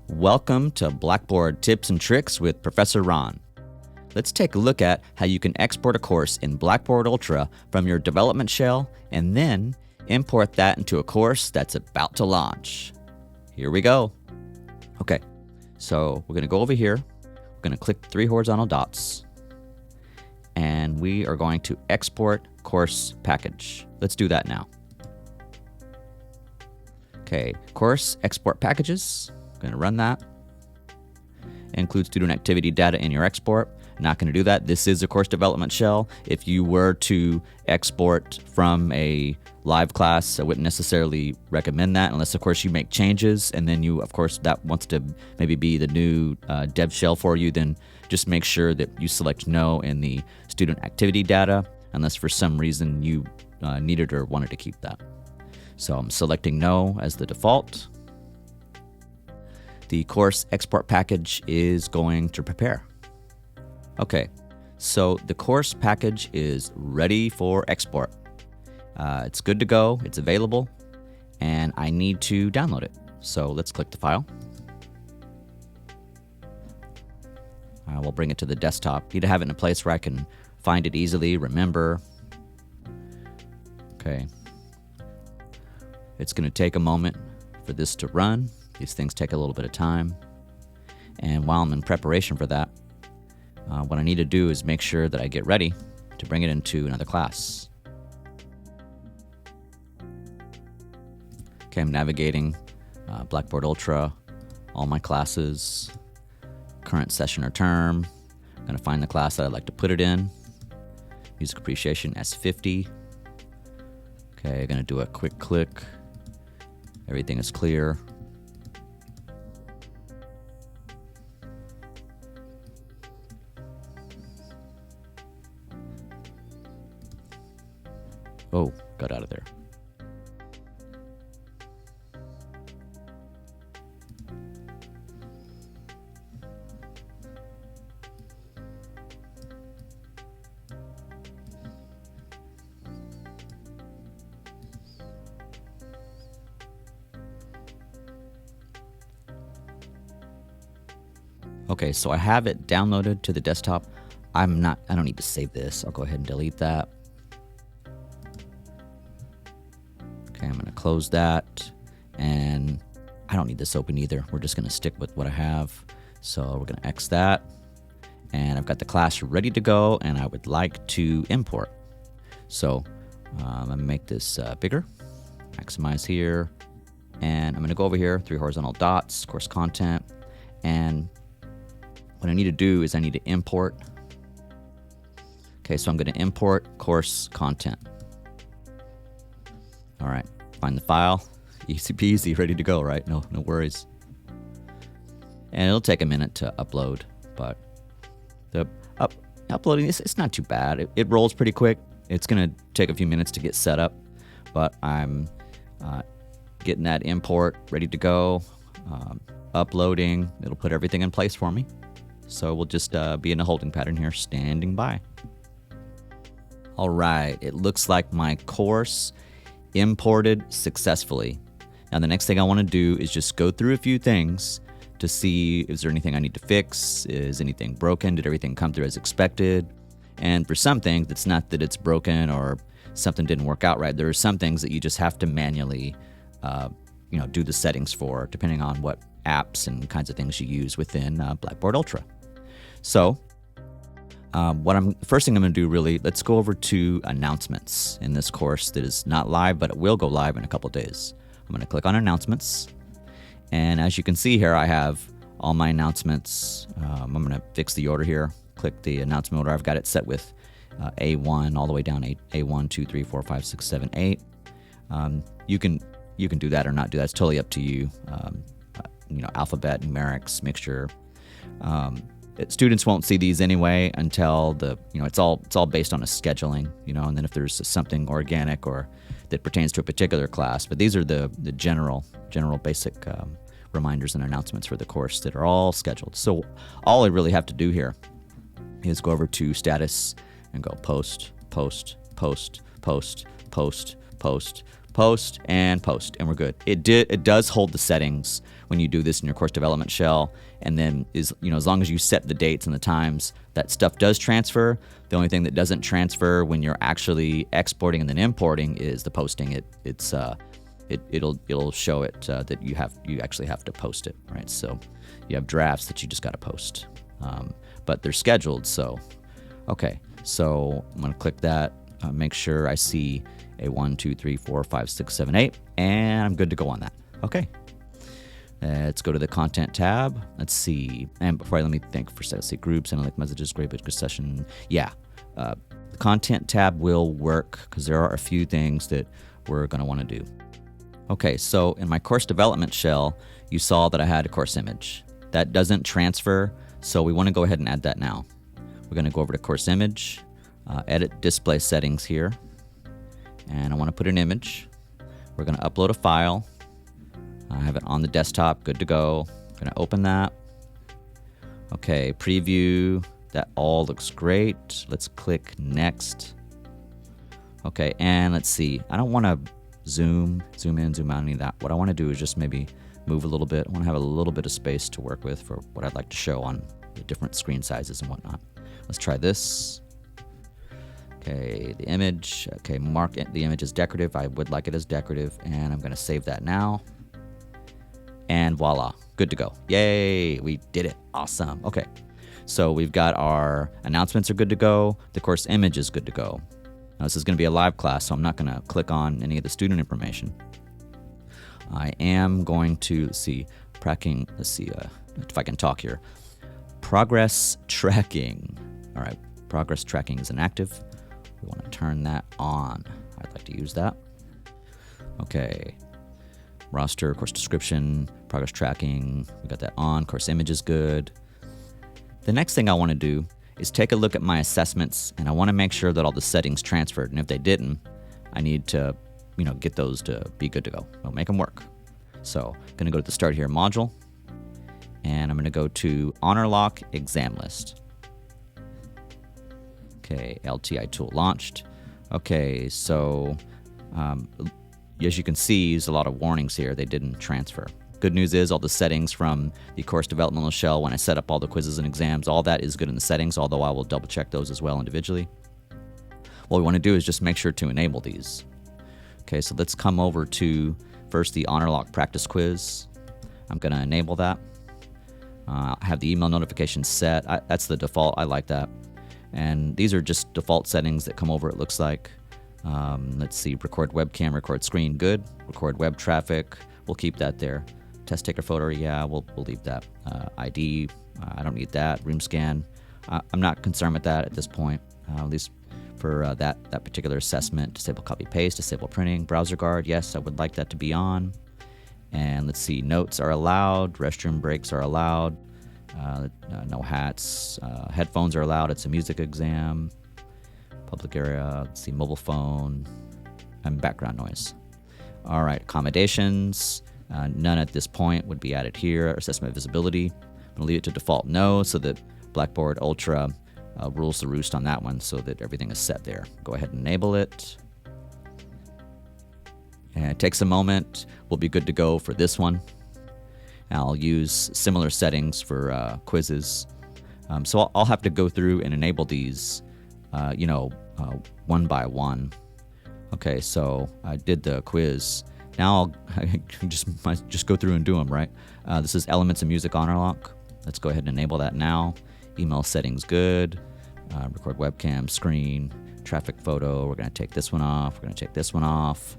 Welcome to Blackboard Tips and Tricks with Professor Ron. Let's take a look at how you can export a course in Blackboard Ultra from your development shell and then import that into a course that's about to launch. Here we go. Okay, so we're going to go over here. We're going to click 3 horizontal dots and we are going to export course package. Let's do that now. Okay, course export packages. I'm going to run that. Include student activity data in your export. Not going to do that. This is a course development shell. If you were to export from a live class, I wouldn't necessarily recommend that unless, of course, you make changes and then you, of course, that wants to maybe be the new dev shell for you. Then just make sure that you select no in the student activity data unless for some reason you needed or wanted to keep that. So I'm selecting no as the default. The course export package is going to prepare. Okay, so the course package is ready for export. It's good to go, it's available, and I need to download it. So let's click the file. We'll bring it to the desktop. Need to have it in a place where I can find it easily, remember. Okay. It's going to take a moment for this to run. These things take a little bit of time. And while I'm in preparation for that, what I need to do is make sure that I get ready to bring it into another class. Okay, I'm navigating Blackboard Ultra, all my classes, current session or term. I'm going to find the class that I'd like to put it in. Music Appreciation S50. Okay, I'm going to do a quick click. Everything is clear. Oh, got out of there. Okay, so I have it downloaded to the desktop. I don't need to save this. I'll go ahead and delete that. Okay, I'm going to close that, and I don't need this open either. We're just going to stick with what I have. So we're going to X that, and I've got the class ready to go, and I would like to import. So I'm going to make this bigger, maximize here, and I'm going to go over here, 3 horizontal dots, course content, and what I need to do is I need to import. Okay, so I'm going to import course content. All right, find the file. Easy peasy, ready to go, right? No worries. And it'll take a minute to upload, but the uploading, it's not too bad. It rolls pretty quick. It's going to take a few minutes to get set up, but I'm getting that import ready to go, uploading. It'll put everything in place for me. So we'll just be in a holding pattern here, standing by. All right, it looks like my course imported successfully. Now the next thing I want to do is just go through a few things to see, is there anything I need to fix? Is anything broken? Did everything come through as expected? And for some things, it's not that it's broken or something didn't work out right. There are some things that you just have to manually do the settings for, depending on what apps and kinds of things you use within Blackboard Ultra. So first thing I'm going to do really, let's go over to announcements in this course that is not live, but it will go live in a couple days. I'm going to click on announcements. And as you can see here, I have all my announcements. I'm going to fix the order here. Click the announcement order. I've got it set with A1 all the way down A1, 2, 3, 4, 5, 6, 7, 8. You can do that or not do that. It's totally up to you. Alphabet, numerics, mixture. Students won't see these anyway until it's all based on a scheduling, and then if there's something organic or that pertains to a particular class. But these are the general basic reminders and announcements for the course that are all scheduled. So all I really have to do here is go over to status and go post, post, post, post, post, post, post, and we're good. It does hold the settings when you do this in your course development shell, and then as long as you set the dates and the times, that stuff does transfer. The only thing that doesn't transfer when you're actually exporting and then importing is the posting. It'll show it that you actually have to post it, right? So you have drafts that you just got to post, but they're scheduled. So okay, so I'm gonna click that, make sure I see a 1, 2, 3, 4, 5, 6, 7, 8, and I'm good to go on that. Okay. Let's go to the content tab. Let's see. And before let me think for a second. Let's see, groups, analytic messages, gradebook session. Yeah. The content tab will work because there are a few things that we're going to want to do. Okay, so in my course development shell, you saw that I had a course image. That doesn't transfer, so we want to go ahead and add that now. We're going to go over to course image, edit display settings here, and I want to put an image. We're going to upload a file. I have it on the desktop, good to go. I'm going to open that. Okay, preview. That all looks great. Let's click next. Okay, and let's see. I don't want to zoom in, zoom out, any of that. What I want to do is just maybe move a little bit. I want to have a little bit of space to work with for what I'd like to show on the different screen sizes and whatnot. Let's try this. Okay, the image. Okay, mark it. The image as decorative. I would like it as decorative, and I'm going to save that now. And voila, good to go. Yay, we did it. Awesome. Okay, so we've got our announcements are good to go. The course image is good to go. Now, this is going to be a live class, so I'm not going to click on any of the student information. I am going to, let's see if I can talk here. Progress tracking. All right, progress tracking is inactive. We want to turn that on. I'd like to use that. Okay. Roster, course description, progress tracking. We got that on. Course image is good. The next thing I want to do is take a look at my assessments, and I want to make sure that all the settings transferred. And if they didn't, I need to, get those to be good to go. I'll make them work. So I'm going to go to the Start Here module, and I'm going to go to Honorlock exam list. Okay, LTI tool launched. Okay, so as you can see, there's a lot of warnings here. They didn't transfer. Good news is all the settings from the course developmental shell, when I set up all the quizzes and exams, all that is good in the settings, although I will double check those as well individually. What we want to do is just make sure to enable these. Okay, so let's come over to first the Honorlock practice quiz. I'm going to enable that. I have the email notifications set. That's the default. I like that. And these are just default settings that come over, it looks like. Let's see, record webcam, record screen, good. Record web traffic, we'll keep that there. Test taker photo, yeah, we'll leave that. ID, I don't need that. Room scan, I'm not concerned with that at this point, at least for that particular assessment. Disable copy paste, disable printing, browser guard, yes, I would like that to be on. And let's see, notes are allowed, restroom breaks are allowed, no hats, headphones are allowed, it's a music exam. Public area, let's see, mobile phone, and background noise. All right, accommodations, none at this point would be added here. Assessment visibility, I'm going to leave it to default no, so that Blackboard Ultra rules the roost on that one, so that everything is set there. Go ahead and enable it. And it takes a moment. We'll be good to go for this one. I'll use similar settings for quizzes. So I'll have to go through and enable these one by one. Okay, so I did the quiz. Now I just go through and do them, right? This is Elements of Music Honorlock. Let's go ahead and enable that now. Email settings good. Record webcam, screen, traffic photo. We're going to take this one off. We're going to take this one off.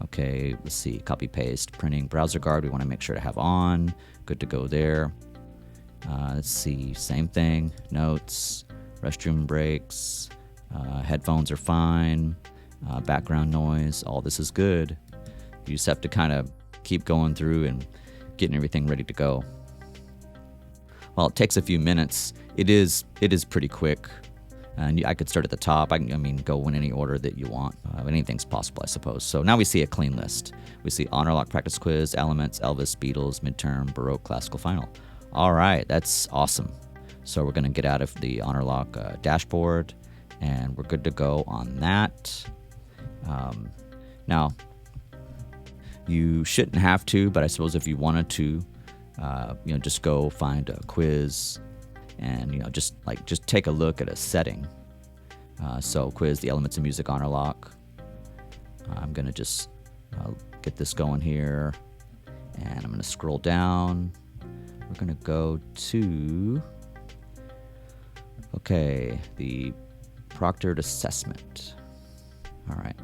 Okay, let's see. Copy paste, printing, browser guard. We want to make sure to have on. Good to go there. Let's see. Same thing. Notes. Restroom breaks, headphones are fine, background noise, all this is good. You just have to kind of keep going through and getting everything ready to go. Well, it takes a few minutes. It is pretty quick, and I could start at the top. I mean, go in any order that you want. Anything's possible, I suppose. So now we see a clean list. We see Honorlock practice quiz, Elements, Elvis, Beatles, midterm, Baroque, classical, final. All right, that's awesome. So we're going to get out of the Honorlock dashboard, and we're good to go on that. Now, You shouldn't have to, but I suppose if you wanted to, just go find a quiz and, just take a look at a setting. So quiz, the elements of music Honorlock. I'm going to just get this going here, and I'm going to scroll down. We're going to go to, the proctored assessment. All right,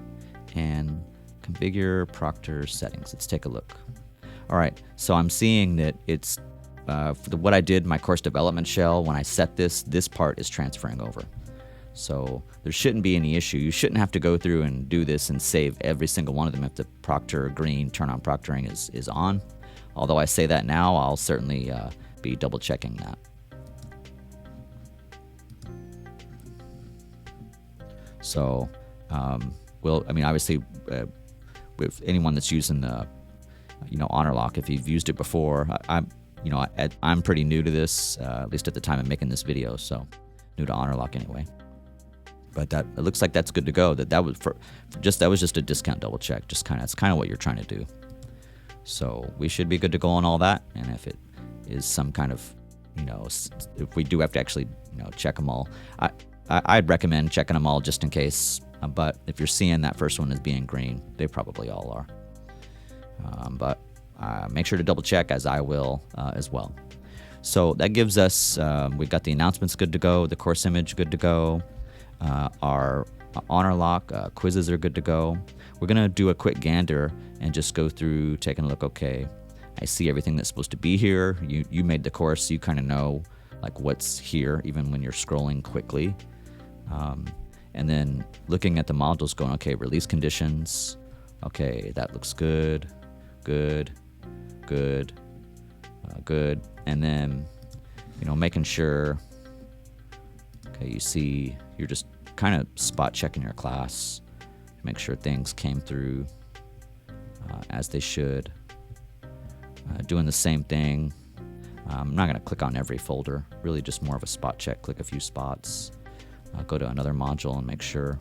and configure proctor settings. Let's take a look. All right, so I'm seeing that it's, for what I did in my course development shell, when I set this part is transferring over. So there shouldn't be any issue. You shouldn't have to go through and do this and save every single one of them if the proctor green turn on proctoring is on. Although I say that now, I'll certainly be double checking that. So, obviously, with anyone that's using the, Honorlock, if you've used it before, I'm pretty new to this, at least at the time of making this video, so new to Honorlock anyway. But it looks like that's good to go. That was just a discount double check. It's kind of what you're trying to do. So we should be good to go on all that. And if it is some kind of, if we do have to actually, check them all, I'd recommend checking them all just in case. But if you're seeing that first one as being green, they probably all are. But make sure to double check, as I will as well. So that gives us, we've got the announcements good to go, the course image good to go, our Honorlock quizzes are good to go. We're going to do a quick gander and just go through, taking a look. Okay, I see everything that's supposed to be here. You made the course, so you kind of know what's here, even when you're scrolling quickly. And then looking at the modules going, okay, release conditions. Okay, that looks good. Good. And then, making sure, okay, you see, you're just kind of spot checking your class to make sure things came through as they should. Doing the same thing. I'm not going to click on every folder, really just more of a spot check, click a few spots, go to another module and make sure.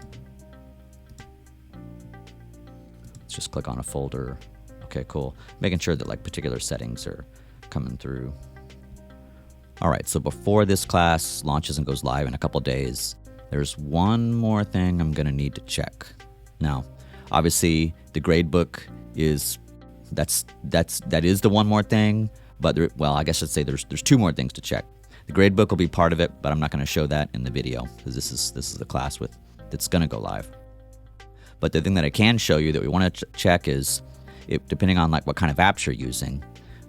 Let's just click on a folder. Okay, cool. Making sure that particular settings are coming through. All right, so before this class launches and goes live in a couple days, there's one more thing I'm going to need to check. Now, obviously, the gradebook is that is the one more thing, but I guess I'd say there's two more things to check. The gradebook will be part of it, but I'm not going to show that in the video because this is the class that's going to go live. But the thing that I can show you that we want to check is, depending on what kind of apps you're using.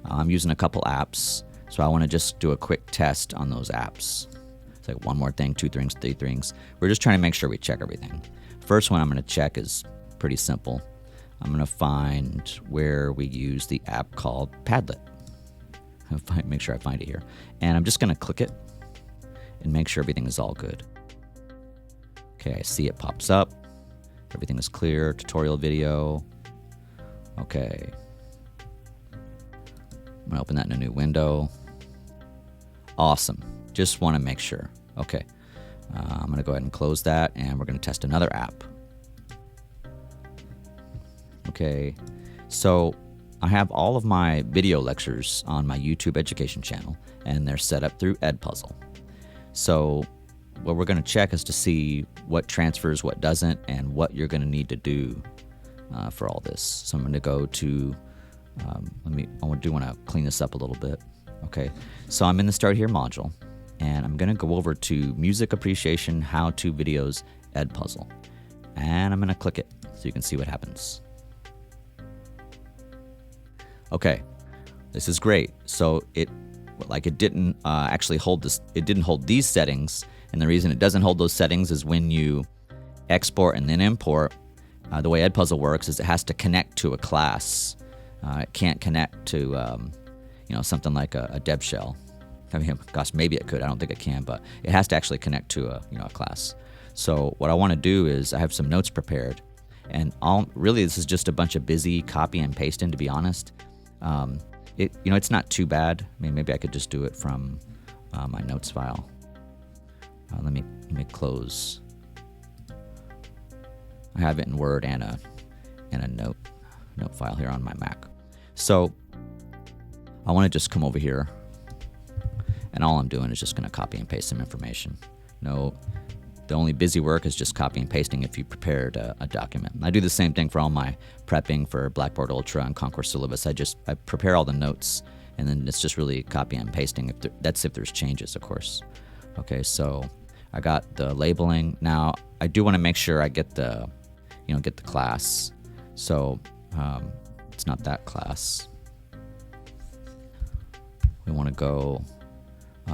I'm using a couple apps, so I want to just do a quick test on those apps. It's one more thing, 2 things, 3 things. We're just trying to make sure we check everything. First one I'm going to check is pretty simple. I'm going to find where we use the app called Padlet. Make sure I find it here. And I'm just going to click it and make sure everything is all good. Okay, I see it pops up. Everything is clear. Tutorial video. Okay. I'm going to open that in a new window. Awesome. Just want to make sure. Okay. I'm going to go ahead and close that, and we're going to test another app. Okay. So I have all of my video lectures on my YouTube education channel, and they're set up through Edpuzzle. So what we're going to check is to see what transfers, what doesn't, and what you're going to need to do for all this. So I'm going to go to, I do want to clean this up a little bit. Okay, so I'm in the Start Here module, and I'm going to go over to Music Appreciation How-To Videos Edpuzzle, and I'm going to click it so you can see what happens. Okay, this is great. So it didn't actually hold this. It didn't hold these settings, and the reason it doesn't hold those settings is when you export and then import. The way Edpuzzle works is it has to connect to a class. It can't connect to something like a dev shell. I mean, gosh, maybe it could. I don't think it can, but it has to actually connect to a class. So what I want to do is I have some notes prepared, and really this is just a bunch of busy copy and pasting. To be honest, it's not too bad. I mean, maybe I could just do it from my notes file. Let me I have it in Word and a note file here on my Mac. So I want to just come over here, and all I'm doing is just going to copy and paste some information. No, the only busy work is just copy and pasting if you prepared a document. I do the same thing for all my prepping for Blackboard Ultra and Concourse syllabus. I prepare all the notes, and then it's just really copy and pasting. That's if there's changes, of course. Okay, so I got the labeling. Now I do want to make sure I get the class. So it's not that class. We want to go.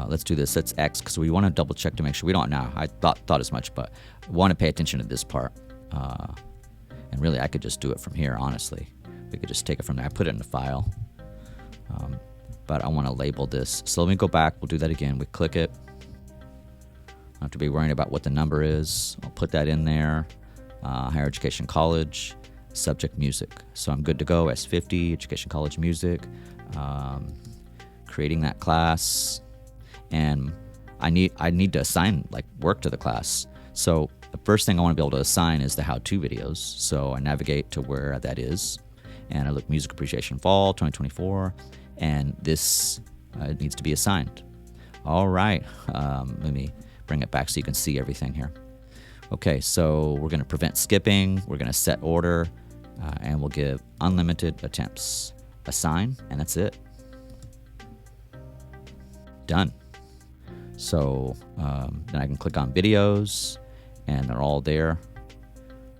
Let's do this. Let's X, because we want to double check to make sure we don't know. I thought as much, but I want to pay attention to this part. And really, I could just do it from here, honestly. We could just take it from there. I put it in the file. But I want to label this. So let me go back. We'll do that again. We click it. I don't have to be worrying about what the number is. I'll put that in there. Higher Education College, subject music. So I'm good to go. S50, Education College Music. Creating that class. And I need to assign work to the class. So the first thing I want to be able to assign is the how-to videos. So I navigate to where that is, and I look Music Appreciation Fall 2024, and this needs to be assigned. All right, let me bring it back so you can see everything here. Okay, so we're going to prevent skipping. We're going to set order, and we'll give unlimited attempts. Assign, and that's it. Done. So then I can click on videos, and they're all there.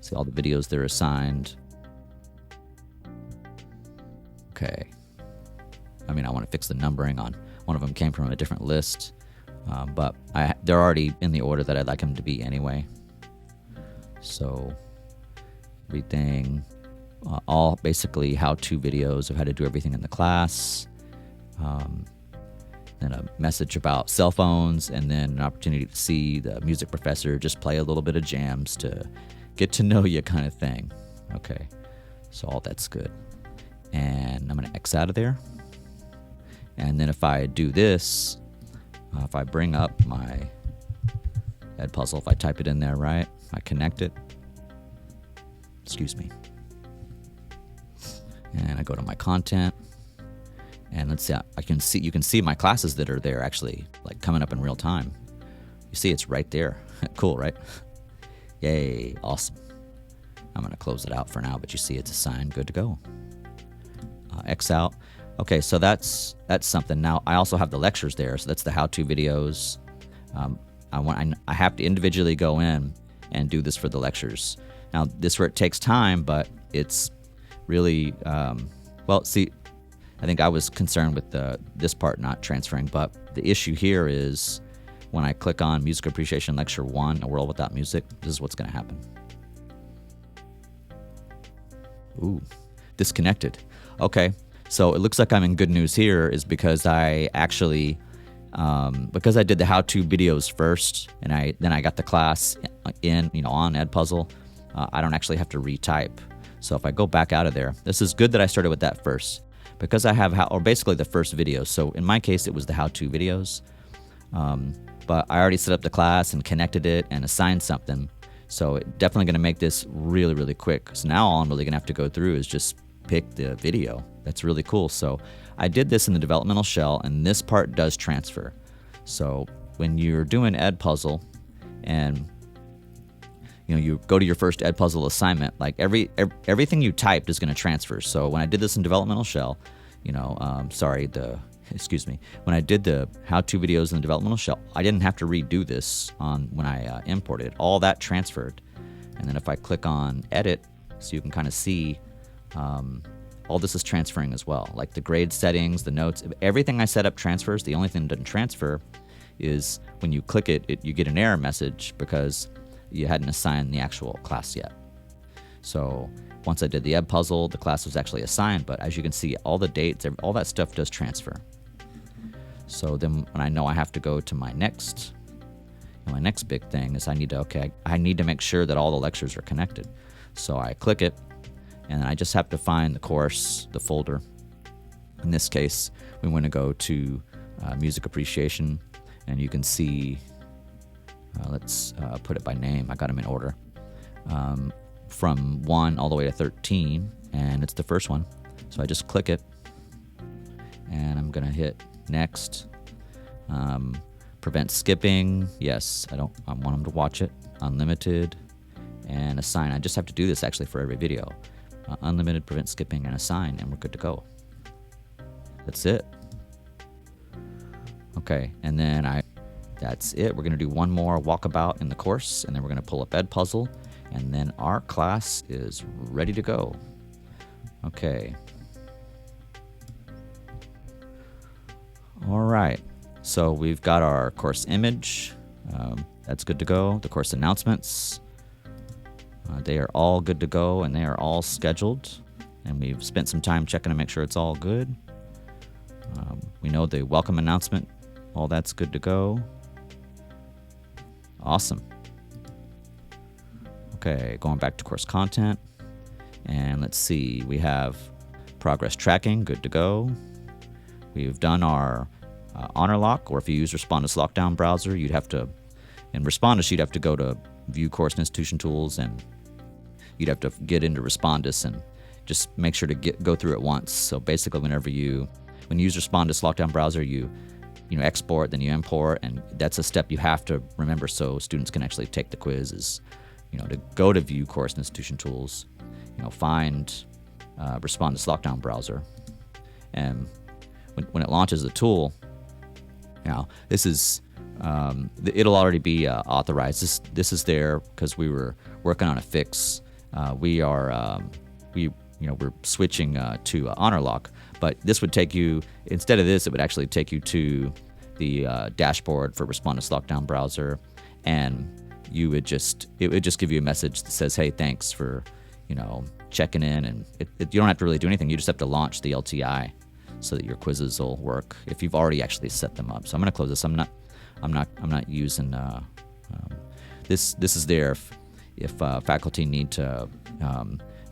See all the videos that are assigned. Okay. I mean, I want to fix the numbering on one of them. Came from a different list, but they're already in the order that I'd like them to be anyway. So everything, all basically how-to videos of how to do everything in the class. Then a message about cell phones, and then an opportunity to see the music professor just play a little bit of jams to get to know you kind of thing. Okay, so all that's good. And I'm going to X out of there. And then if I do this, if I bring up my Edpuzzle, if I type it in there, right, I connect it. Excuse me. And I go to my content. And let's see, you can see my classes that are there actually coming up in real time. You see it's right there. Cool, right? Yay, awesome. I'm going to close it out for now, but you see it's assigned, good to go. X out. Okay, so that's something. Now I also have the lectures there, so that's the how-to videos. I have to individually go in and do this for the lectures. Now this where it takes time, but it's really well. See, I think I was concerned with this part not transferring, but the issue here is when I click on Music Appreciation Lecture 1, A World Without Music, this is what's going to happen. Ooh, disconnected. Okay, so it looks like I'm in good news here is because I actually, because I did the how-to videos first, and then I got the class in, on Edpuzzle, I don't actually have to retype. So if I go back out of there, this is good that I started with that first. Because I have basically the first video. So in my case, it was the how-to videos. But I already set up the class and connected it and assigned something. So it's definitely going to make this really, really quick. So now all I'm really going to have to go through is just pick the video. That's really cool. So I did this in the developmental shell, and this part does transfer. So when you're doing Edpuzzle and you go to your first Edpuzzle assignment, everything you typed is going to transfer. So when I did this in developmental shell, when I did the how-to videos in the developmental shell, I didn't have to redo this when I imported. All that transferred. And then if I click on edit, so you can kind of see all this is transferring as well. Like the grade settings, the notes, everything I set up transfers. The only thing that doesn't transfer is when you click it, you get an error message because you hadn't assigned the actual class yet. So once I did the Edpuzzle, the class was actually assigned, but as you can see, all the dates, all that stuff does transfer. So then when I know I have to go to my next big thing is I need to make sure that all the lectures are connected. So I click it, and then I just have to find the course, the folder. In this case, we want to go to Music Appreciation, and you can see, let's put it by name. I got them in order. From 1 all the way to 13, and it's the first one. So I just click it, and I'm gonna hit next. Prevent skipping. Yes, I want them to watch it. Unlimited, and assign. I just have to do this actually for every video. Unlimited, prevent skipping, and assign, and we're good to go. That's it. Okay, and then that's it. We're gonna do one more walkabout in the course, and then we're gonna pull up Edpuzzle, and then our class is ready to go. Okay. All right. So we've got our course image. That's good to go. The course announcements. They are all good to go, and they are all scheduled. And we've spent some time checking to make sure it's all good. We know the welcome announcement. All that's good to go. Awesome. Okay, going back to course content. And let's see, we have progress tracking, good to go. We've done our Honorlock, or if you use Respondus Lockdown Browser, you'd have to, in Respondus, you'd have to go to View Course and Institution Tools, and you'd have to get into Respondus and just make sure to go through it once. So basically, when you use Respondus Lockdown Browser, you export, then you import, and that's a step you have to remember so students can actually take the quiz. Is to go to View Course and Institution Tools, find Respondus Lockdown Browser, and when it launches the tool, this is it'll already be authorized. This is there because we were working on a fix. We're switching to Honorlock, but this would take you, instead of this, it would actually take you to the dashboard for Respondus Lockdown Browser, and it would just give you a message that says, hey, thanks for checking in, and you don't have to really do anything. You just have to launch the LTI so that your quizzes will work if you've already actually set them up. So I'm going to close this. I'm not using this. This is there if faculty need to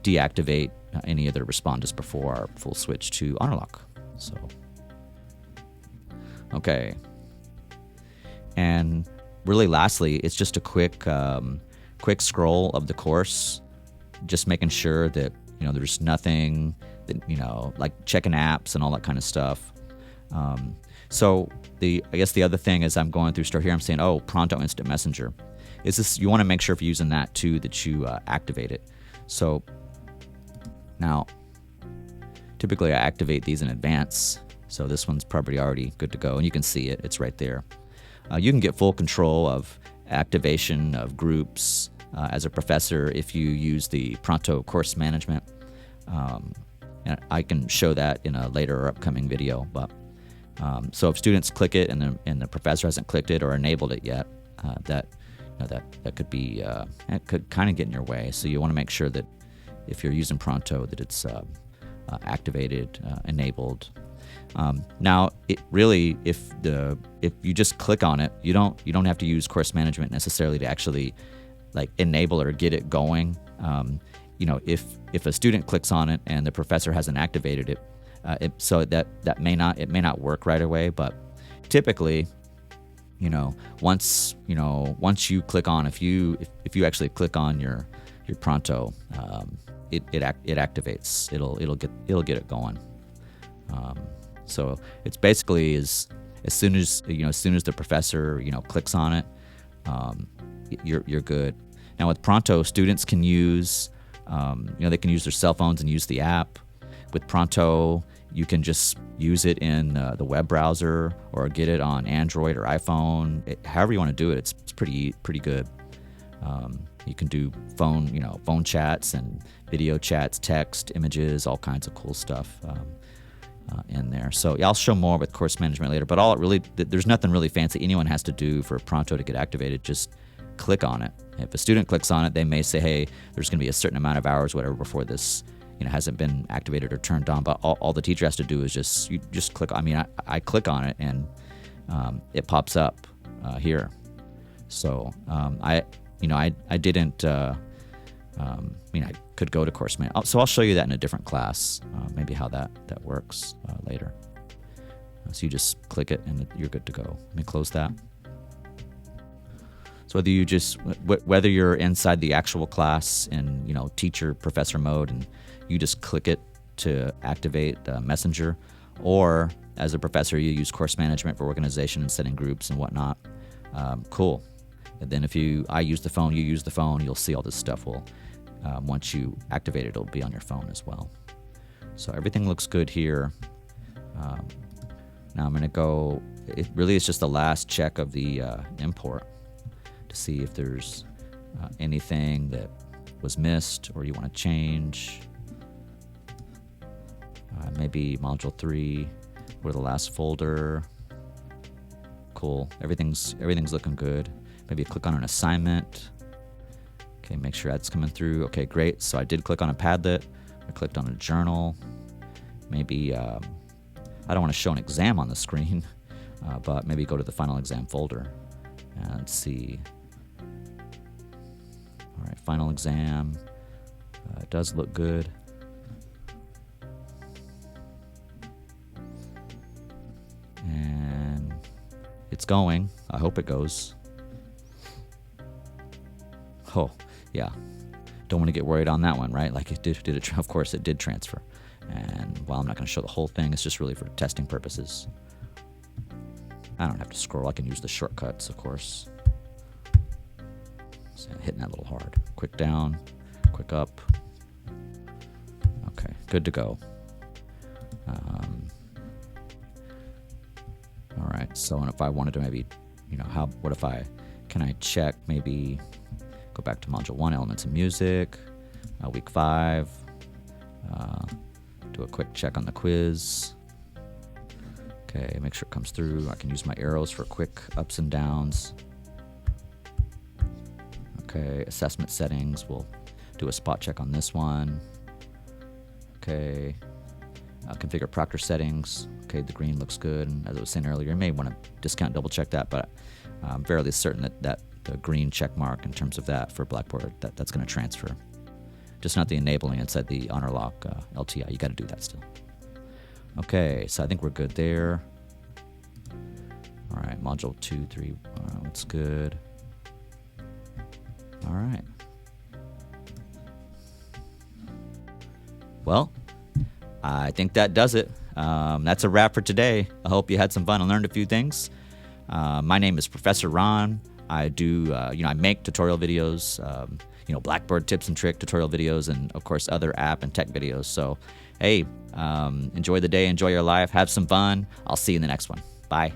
deactivate any of their Respondus before our full switch to Honorlock. So okay, and really lastly, it's just a quick scroll of the course, just making sure that there's nothing that like checking apps and all that kind of stuff. So I guess the other thing is I'm going through Start here. I'm saying, oh, Pronto Instant Messenger. Is this? You want to make sure if you're using that too that you activate it. So now, typically I activate these in advance. So this one's probably already good to go, and you can see it. It's right there. You can get full control of activation of groups as a professor if you use the Pronto Course Management. And I can show that in a later or upcoming video. But so if students click it and the professor hasn't clicked it or enabled it yet, that could be it could kind of get in your way. So you want to make sure that if you're using Pronto, that it's activated, enabled. Now, it really, if you just click on it, you don't have to use course management necessarily to actually like enable or get it going. If a student clicks on it and the professor hasn't activated it, so that may not work right away. But typically, once you click on, if you actually click on your Pronto, it activates. It'll get it going. So it's basically as soon as the professor clicks on it, you're good. Now with Pronto, students can use they can use their cell phones and use the app. With Pronto, you can just use it in the web browser or get it on Android or iPhone. However you want to do it, it's pretty good. You can do phone chats and video chats, text, images, all kinds of cool stuff in there. So I'll show more with course management later. But there's nothing really fancy anyone has to do for Pronto to get activated. Just click on it. If a student clicks on it, they may say, hey, there's going to be a certain amount of hours, whatever, before this hasn't been activated or turned on. But all the teacher has to do is just click. I click on it and it pops up here. So I didn't. I could go to course management. So I'll show you that in a different class, maybe how that works later. So you just click it and you're good to go. Let me close that. So whether you're inside the actual class in, teacher professor mode and you just click it to activate Messenger, or as a professor you use course management for organization and setting groups and whatnot, cool. And then if I use the phone, you use the phone, you'll see all this stuff. Once you activate it, it'll be on your phone as well. So everything looks good here. Now I'm going to go, it really is just the last check of the import to see if there's anything that was missed or you want to change. Maybe module 3 or the last folder. Cool. Everything's looking good. Maybe click on an assignment. Okay, make sure that's coming through. Okay, great. So I did click on a Padlet. I clicked on a journal. Maybe I don't want to show an exam on the screen, but maybe go to the final exam folder and see. All right, final exam. It does look good. And it's going. I hope it goes. Oh, yeah. Don't want to get worried on that one, right? Like it did it. Of course, it did transfer. And while I'm not going to show the whole thing, it's just really for testing purposes. I don't have to scroll. I can use the shortcuts, of course. So hitting that a little hard. Quick down, quick up. Okay, good to go. All right. So, and if I wanted to maybe, can I check maybe? Go back to Module 1, Elements of Music, Week 5. Do a quick check on the quiz. Okay, make sure it comes through. I can use my arrows for quick ups and downs. Okay, assessment settings. We'll do a spot check on this one. Okay, configure proctor settings. Okay, the green looks good. And as I was saying earlier, you may want to discount double check that, but I'm fairly certain that the green check mark in terms of that for Blackboard, that's going to transfer. Just not the enabling inside the Honorlock LTI. You got to do that still. Okay, so I think we're good there. All right, module 2, 3, that's good. All right. Well, I think that does it. That's a wrap for today. I hope you had some fun and learned a few things. My name is Professor Ron. I do, I make tutorial videos, Blackboard tips and trick tutorial videos, and of course other app and tech videos. So, hey, enjoy the day, enjoy your life, have some fun. I'll see you in the next one. Bye.